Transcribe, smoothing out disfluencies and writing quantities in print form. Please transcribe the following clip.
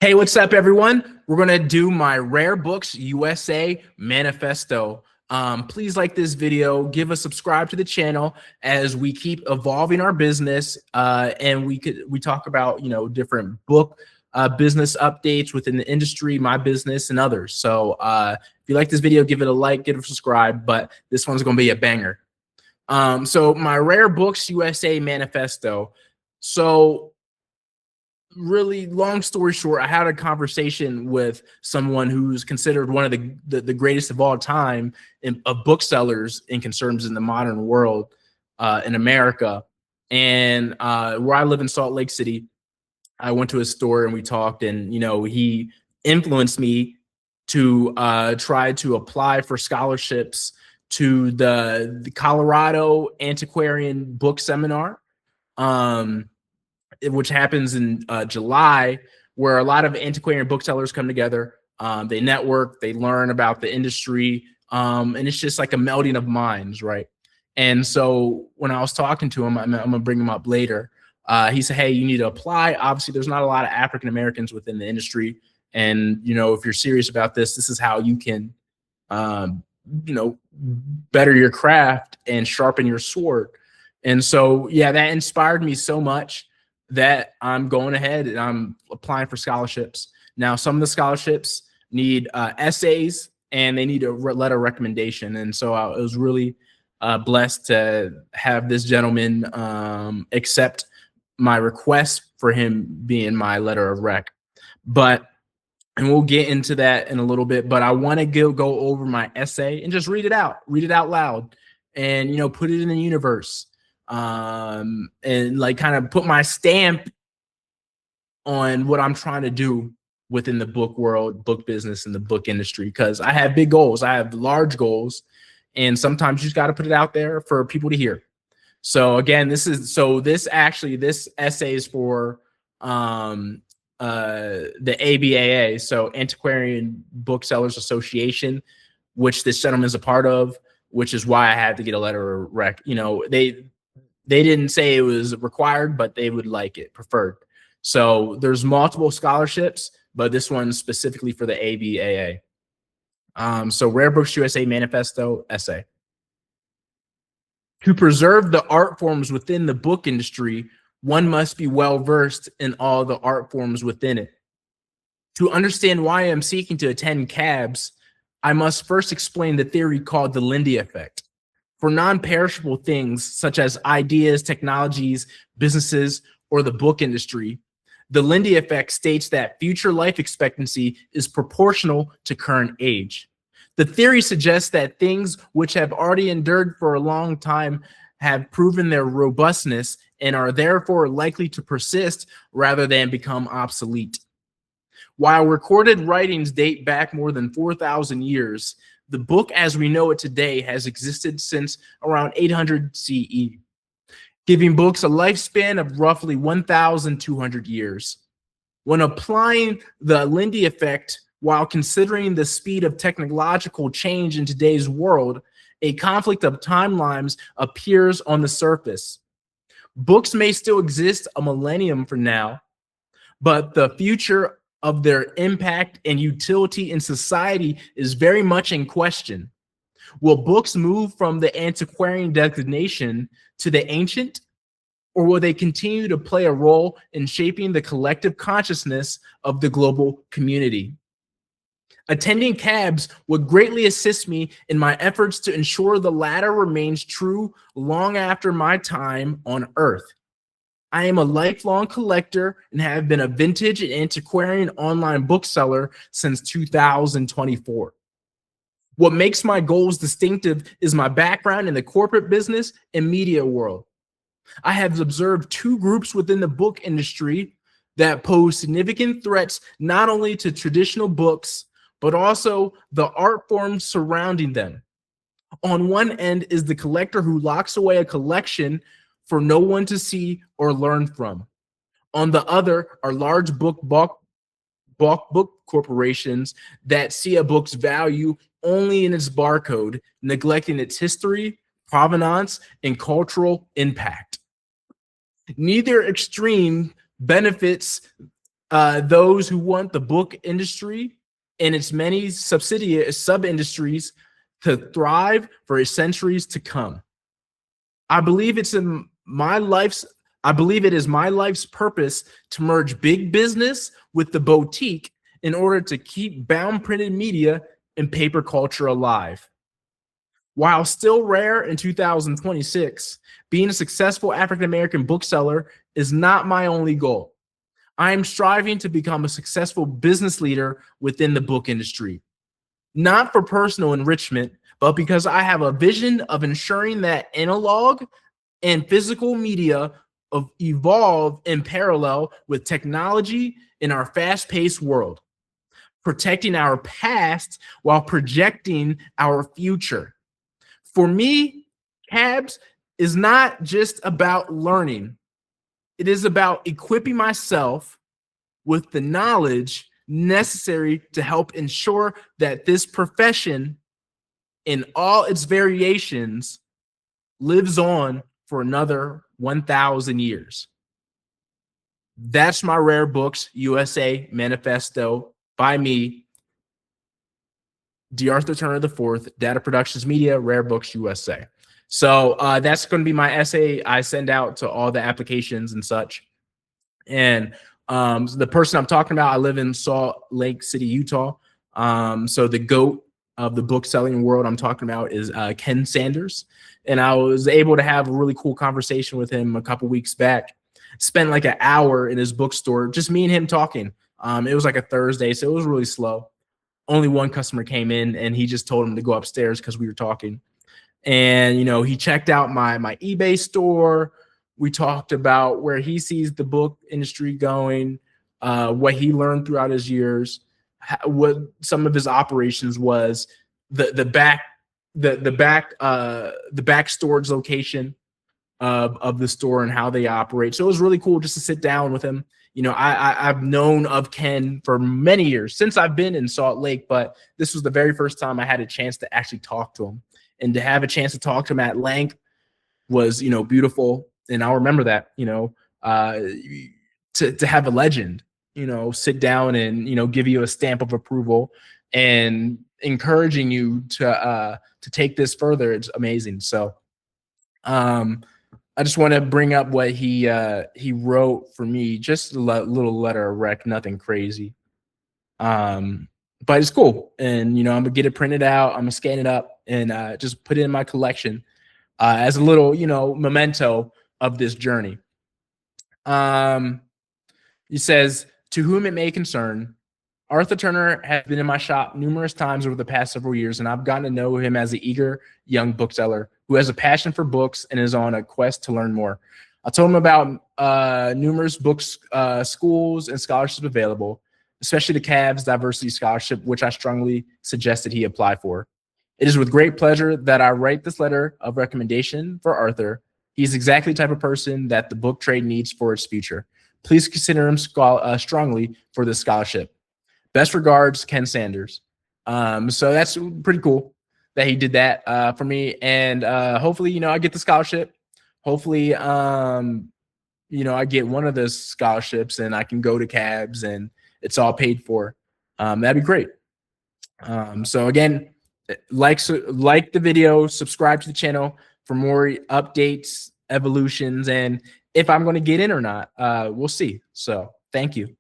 Hey, what's up, everyone? We're going to do my Rare Books USA Manifesto. Please like this video, give a subscribe to the channel as we keep evolving our business, and we talk about different book business updates within the industry, my business, and others. So if you like this video, give it a like, give it a subscribe. But this one's going to be a banger. So my Rare Books USA Manifesto. So really long story short, I had a conversation with someone who's considered one of the greatest of all time of booksellers in concerns in the modern world in America. And where I live in Salt Lake City, I went to his store and we talked, and he influenced me to try to apply for scholarships to the Colorado Antiquarian Book Seminar. Which happens in July, where a lot of antiquarian booksellers come together. They network, they learn about the industry, and it's just like a melding of minds, right? And so when I was talking to him, I'm gonna bring him up later. He said, "Hey, you need to apply. Obviously, there's not a lot of African Americans within the industry, and if you're serious about this, this is how you can, better your craft and sharpen your sword." And so, yeah, that inspired me so much that I'm going ahead and I'm applying for scholarships. Now, some of the scholarships need essays and they need a letter of recommendation. And so I was really blessed to have this gentleman accept my request for him being my letter of rec. And we'll get into that in a little bit, but I want to go over my essay and just read it out loud, and put it in the universe. And like kind of put my stamp on what I'm trying to do within the book world, book business, and the book industry, because I have big goals. I have large goals, and sometimes you just got to put it out there for people to hear. So again, this essay is for the ABAA, so Antiquarian Booksellers Association, which this gentleman is a part of, which is why I had to get a letter of rec. They didn't say it was required, but they would like it preferred. So there's multiple scholarships, but this one's specifically for the ABAA. So Rare Books USA Manifesto essay. To preserve the art forms within the book industry, one must be well versed in all the art forms within it. To understand why I'm seeking to attend CABS, I must first explain the theory called the Lindy effect. For non-perishable things such as ideas, technologies, businesses, or the book industry, the Lindy effect states that future life expectancy is proportional to current age. The theory suggests that things which have already endured for a long time have proven their robustness and are therefore likely to persist rather than become obsolete. While recorded writings date back more than 4,000 years, the book as we know it today has existed since around 800 CE, giving books a lifespan of roughly 1,200 years. When applying the Lindy effect while considering the speed of technological change in today's world, a conflict of timelines appears on the surface. Books may still exist a millennium from now, but the future of their impact and utility in society is very much in question. Will books move from the antiquarian designation to the ancient, or will they continue to play a role in shaping the collective consciousness of the global community? Attending CABS would greatly assist me in my efforts to ensure the latter remains true long after my time on Earth. I am a lifelong collector and have been a vintage and antiquarian online bookseller since 2024. What makes my goals distinctive is my background in the corporate business and media world. I have observed two groups within the book industry that pose significant threats not only to traditional books, but also the art forms surrounding them. On one end is the collector who locks away a collection for no one to see or learn from. On the other are large book corporations that see a book's value only in its barcode, neglecting its history, provenance, and cultural impact. Neither extreme benefits those who want the book industry and its many subsidiary sub-industries to thrive for centuries to come. I believe it is my life's purpose to merge big business with the boutique in order to keep bound printed media and paper culture alive. While still rare in 2026, being a successful African-American bookseller is not my only goal. I am striving to become a successful business leader within the book industry, not for personal enrichment, but because I have a vision of ensuring that analog and physical media evolve in parallel with technology in our fast-paced world, protecting our past while projecting our future. For me, CABS is not just about learning. It is about equipping myself with the knowledge necessary to help ensure that this profession in all its variations lives on for another 1,000 years. That's my Rare Books USA Manifesto by me, D. Arthur Turner IV, Data Productions Media, Rare Books USA. So that's going to be my essay I send out to all the applications and such. And the person I'm talking about, I live in Salt Lake City, Utah. So the GOAT of the book selling world I'm talking about is Ken Sanders. And I was able to have a really cool conversation with him a couple weeks back. Spent like an hour in his bookstore, just me and him talking. It was like a Thursday, so it was really slow. Only one customer came in, and he just told him to go upstairs because we were talking. And, you know, he checked out my eBay store. We talked about where he sees the book industry going, what he learned throughout his years, what some of his operations was, the back storage location of the store and how they operate. So it was really cool just to sit down with him. You know, I've known of Ken for many years since I've been in Salt Lake, but this was the very first time I had a chance to actually talk to him. And to have a chance to talk to him at length was, you know, beautiful. And I'll remember that, you know, to have a legend, you know, sit down and, you know, give you a stamp of approval and encouraging you to take this further. It's amazing. So I just want to bring up what he wrote for me, just a little letter of rec, nothing crazy. But it's cool. And, you know, I'm gonna get it printed out. I'm gonna scan it up and just put it in my collection as a little, you know, memento of this journey. He says, to whom it may concern, Arthur Turner has been in my shop numerous times over the past several years, and I've gotten to know him as an eager young bookseller who has a passion for books and is on a quest to learn more. I told him about numerous books, schools, and scholarships available, especially the CABS Diversity Scholarship, which I strongly suggested he apply for. It is with great pleasure that I write this letter of recommendation for Arthur. He's exactly the type of person that the book trade needs for its future. Please consider him strongly for this scholarship. Best regards, Ken Sanders. So that's pretty cool that he did that for me. And hopefully, you know, I get the scholarship. Hopefully, you know, I get one of the scholarships and I can go to CABS and it's all paid for. That'd be great. So again, like the video, subscribe to the channel for more updates, evolutions, and if I'm going to get in or not, we'll see. So thank you.